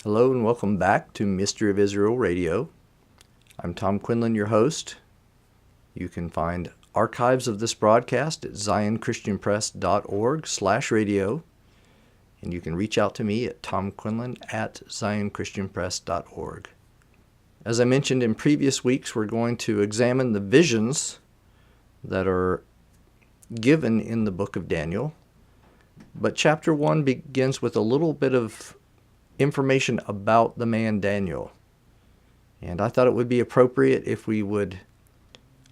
Hello and welcome back to Mystery of Israel Radio. I'm Tom Quinlan, your host. You can find archives of this broadcast at zionchristianpress.org/radio, and you can reach out to me at tomquinlan@zionchristianpress.org. As I mentioned in previous weeks, we're going to examine the visions that are given in the book of Daniel. But chapter 1 begins with a little bit of information about the man Daniel. And I thought it would be appropriate if we would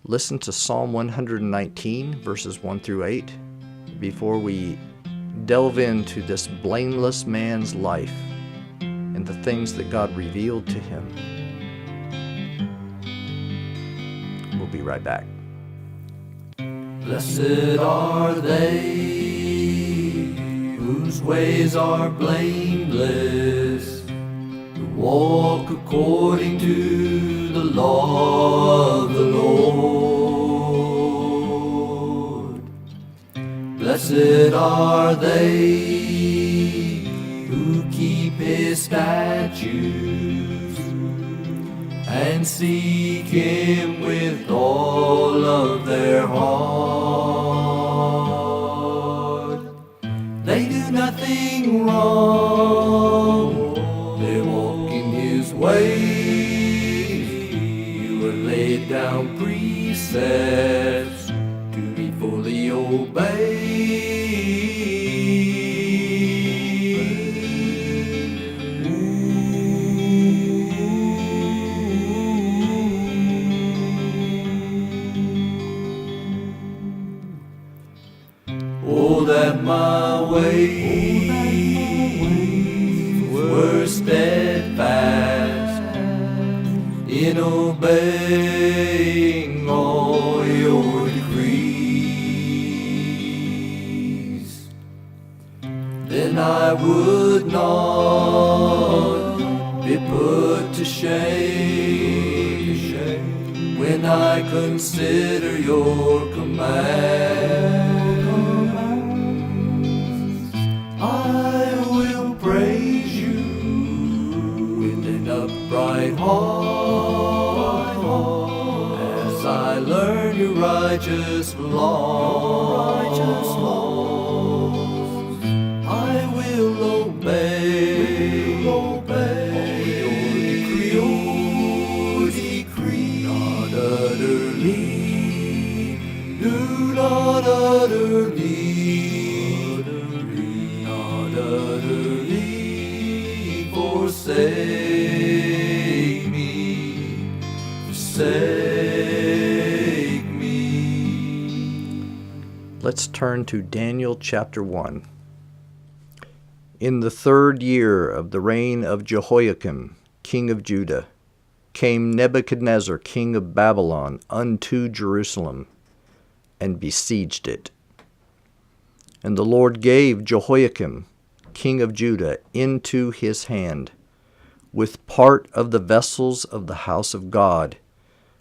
listen to Psalm 119, verses 1 through 8, before we delve into this blameless man's life and the things that God revealed to him. We'll be right back. Blessed are they whose ways are blameless, who walk according to the law of the Lord. Blessed are they who keep his statutes and seek him with all of their heart. They do nothing wrong, they walk in his ways. You have laid down precepts to be fully obeyed. Oh, that my ways were steadfast in obeying all your decrees. Then I would not be put to shame when I consider your commands. I will praise you with an upright heart as I learn your righteous laws. I will obey all your decree. Not utterly, do not utterly forsake me. Let's turn to Daniel chapter 1. In the 3rd year of the reign of Jehoiakim, king of Judah, came Nebuchadnezzar, king of Babylon, unto Jerusalem, and besieged it. And the Lord gave Jehoiakim, king of Judah, into his hand, with part of the vessels of the house of God,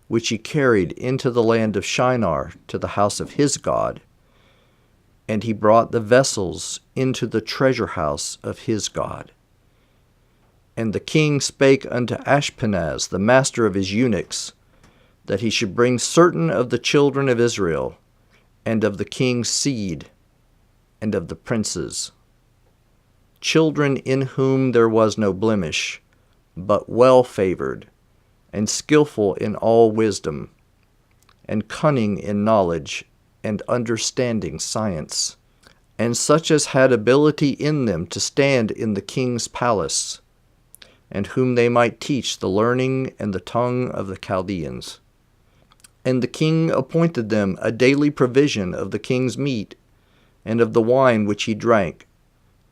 which he carried into the land of Shinar to the house of his God. And he brought the vessels into the treasure house of his God. And the king spake unto Ashpenaz, the master of his eunuchs, that he should bring certain of the children of Israel, and of the king's seed, and of the princes, children in whom there was no blemish, but well-favored, and skillful in all wisdom, and cunning in knowledge, and understanding science, and such as had ability in them to stand in the king's palace, and whom they might teach the learning and the tongue of the Chaldeans. And the king appointed them a daily provision of the king's meat, and of the wine which he drank,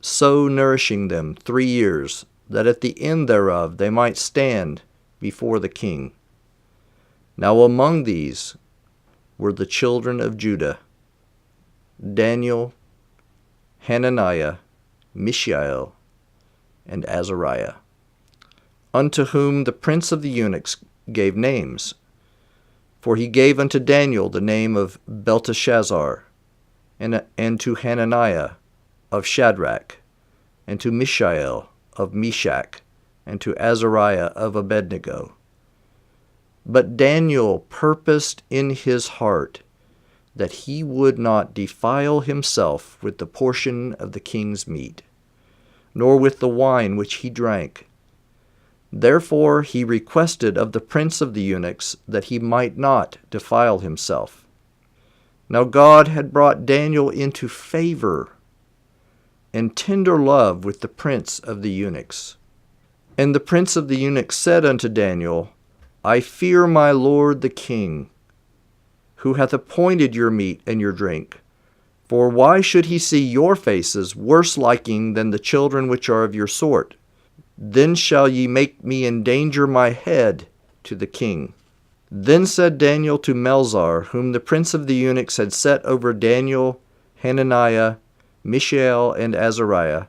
so nourishing them 3 years, that at the end thereof they might stand before the king. Now among these were the children of Judah, Daniel, Hananiah, Mishael, and Azariah, unto whom the prince of the eunuchs gave names. For he gave unto Daniel the name of Belteshazzar, and to Hananiah of Shadrach, and to Mishael of Meshach, and to Azariah of Abednego. But Daniel purposed in his heart that he would not defile himself with the portion of the king's meat, nor with the wine which he drank. Therefore he requested of the prince of the eunuchs that he might not defile himself. Now God had brought Daniel into favor and tender love with the prince of the eunuchs. And the prince of the eunuchs said unto Daniel, I fear my lord the king, who hath appointed your meat and your drink. For why should he see your faces worse liking than the children which are of your sort? Then shall ye make me endanger my head to the king. Then said Daniel to Melzar, whom the prince of the eunuchs had set over Daniel, Hananiah, Mishael, and Azariah,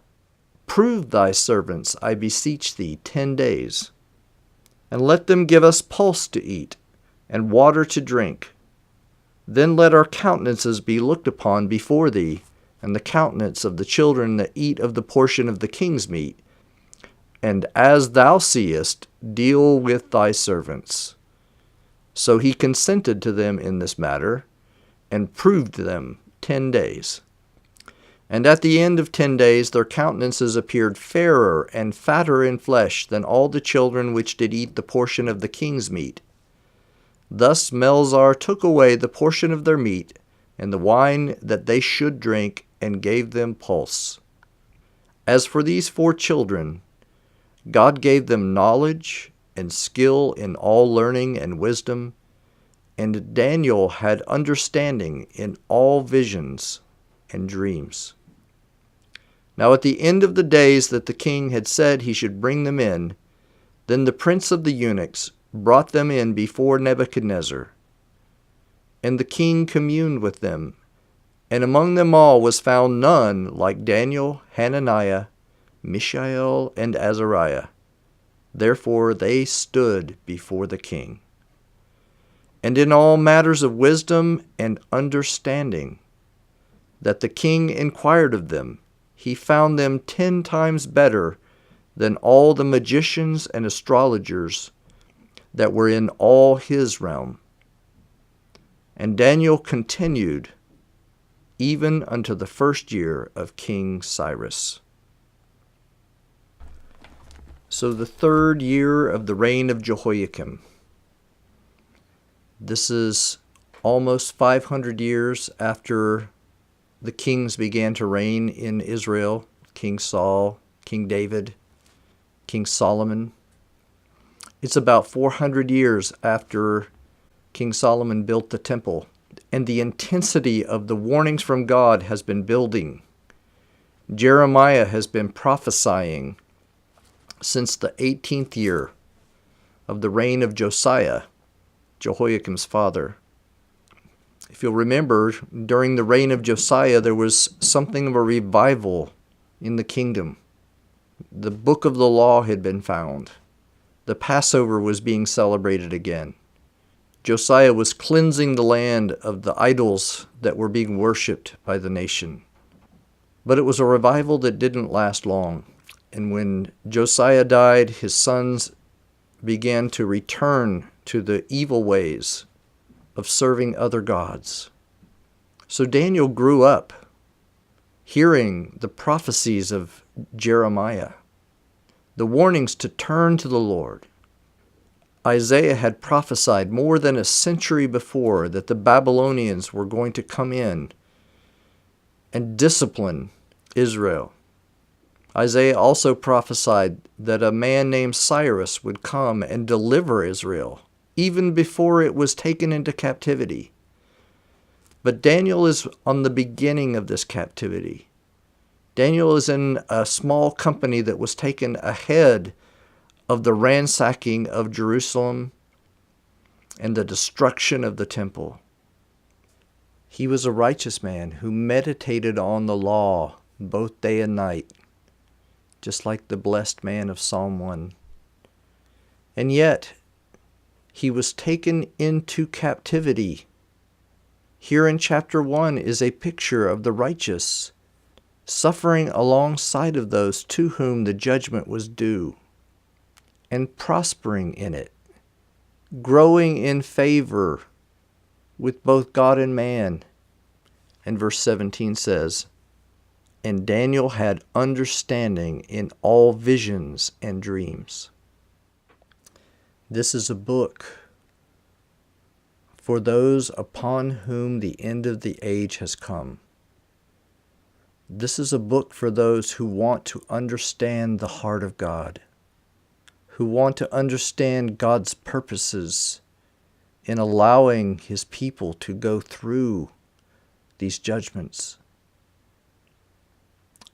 Prove thy servants, I beseech thee, 10 days, and let them give us pulse to eat, and water to drink. Then let our countenances be looked upon before thee, and the countenance of the children that eat of the portion of the king's meat. And as thou seest, deal with thy servants. So he consented to them in this matter, and proved them 10 days. And at the end of 10 days their countenances appeared fairer and fatter in flesh than all the children which did eat the portion of the king's meat. Thus Melzar took away the portion of their meat, and the wine that they should drink, and gave them pulse. As for these 4 children, God gave them knowledge and skill in all learning and wisdom, and Daniel had understanding in all visions and dreams. Now at the end of the days that the king had said he should bring them in, then the prince of the eunuchs brought them in before Nebuchadnezzar. And the king communed with them, and among them all was found none like Daniel, Hananiah, Mishael, and Azariah. Therefore they stood before the king. And in all matters of wisdom and understanding, that the king inquired of them, he found them 10 times better than all the magicians and astrologers that were in all his realm. And Daniel continued even unto the 1st year of King Cyrus. So the 3rd year of the reign of Jehoiakim. This is almost 500 years after the kings began to reign in Israel. King Saul, King David, King Solomon. It's about 400 years after King Solomon built the temple, and the intensity of the warnings from God has been building. Jeremiah has been prophesying since the 18th year of the reign of Josiah, Jehoiakim's father. If you'll remember, during the reign of Josiah, there was something of a revival in the kingdom. The book of the law had been found. The Passover was being celebrated again. Josiah was cleansing the land of the idols that were being worshipped by the nation. But it was a revival that didn't last long. And when Josiah died, his sons began to return to the evil ways of serving other gods. So Daniel grew up hearing the prophecies of Jeremiah, the warnings to turn to the Lord. Isaiah had prophesied more than a century before that the Babylonians were going to come in and discipline Israel. Isaiah also prophesied that a man named Cyrus would come and deliver Israel, even before it was taken into captivity. But Daniel is on the beginning of this captivity. Daniel is in a small company that was taken ahead of the ransacking of Jerusalem and the destruction of the temple. He was a righteous man who meditated on the law both day and night, just like the blessed man of Psalm 1. And yet, he was taken into captivity. Here in chapter 1 is a picture of the righteous suffering alongside of those to whom the judgment was due. and prospering in it, growing in favor with both God and man. And verse 17 says, "And Daniel had understanding in all visions and dreams." This is a book for those upon whom the end of the age has come. This is a book for those who want to understand the heart of God, who want to understand God's purposes in allowing His people to go through these judgments.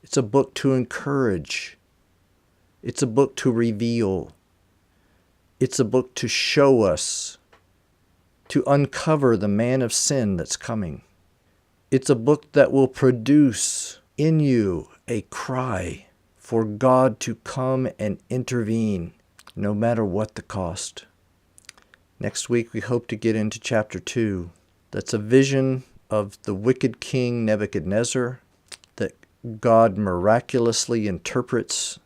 It's a book to encourage. It's a book to reveal. It's a book to show us, to uncover the man of sin that's coming. It's a book that will produce in you a cry for God to come and intervene, no matter what the cost. Next week we hope to get into chapter 2. That's a vision of the wicked king Nebuchadnezzar that God miraculously interprets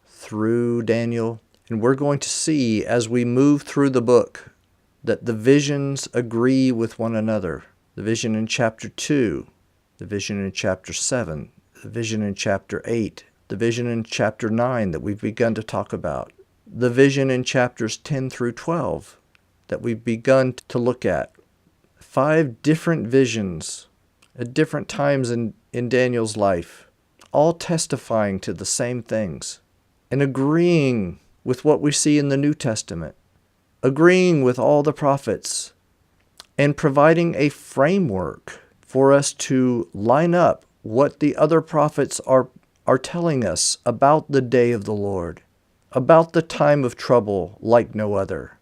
through Daniel. And we're going to see as we move through the book that the visions agree with one another. The vision in chapter 2, the vision in chapter 7, the vision in chapter 8, the vision in chapter 9 that we've begun to talk about, the vision in chapters 10 through 12 that we've begun to look at. 5 different visions at different times in Daniel's life, all testifying to the same things and agreeing with what we see in the New Testament, agreeing with all the prophets, and providing a framework for us to line up what the other prophets are telling us about the day of the Lord, about the time of trouble like no other,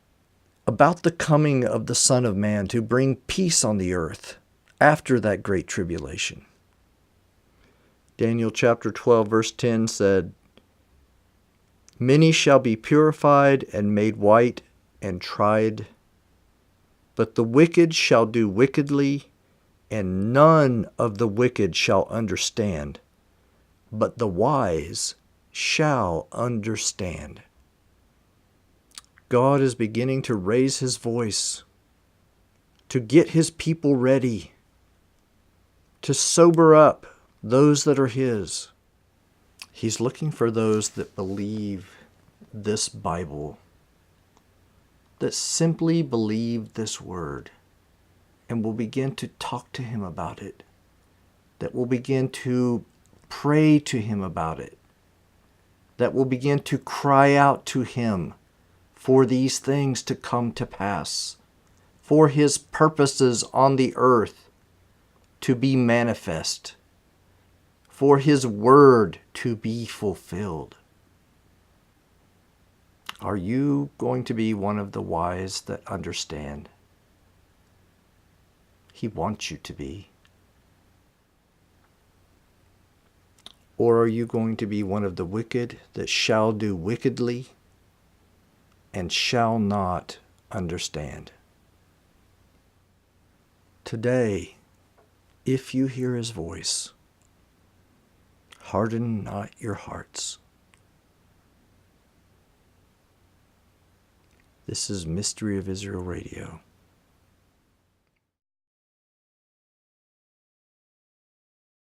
about the coming of the Son of Man to bring peace on the earth after that great tribulation. Daniel chapter 12 verse 10 said, "Many shall be purified and made white and tried, but the wicked shall do wickedly, and none of the wicked shall understand, but the wise shall understand." God is beginning to raise His voice, to get His people ready, to sober up those that are His. He's looking for those that believe this Bible, that simply believe this word, and will begin to talk to Him about it, that will begin to pray to Him about it, that will begin to cry out to Him for these things to come to pass, for His purposes on the earth to be manifest, for His word to be fulfilled. Are you going to be one of the wise that understand? He wants you to be. Or are you going to be one of the wicked that shall do wickedly and shall not understand? Today, if you hear His voice, harden not your hearts. This is Mystery of Israel Radio.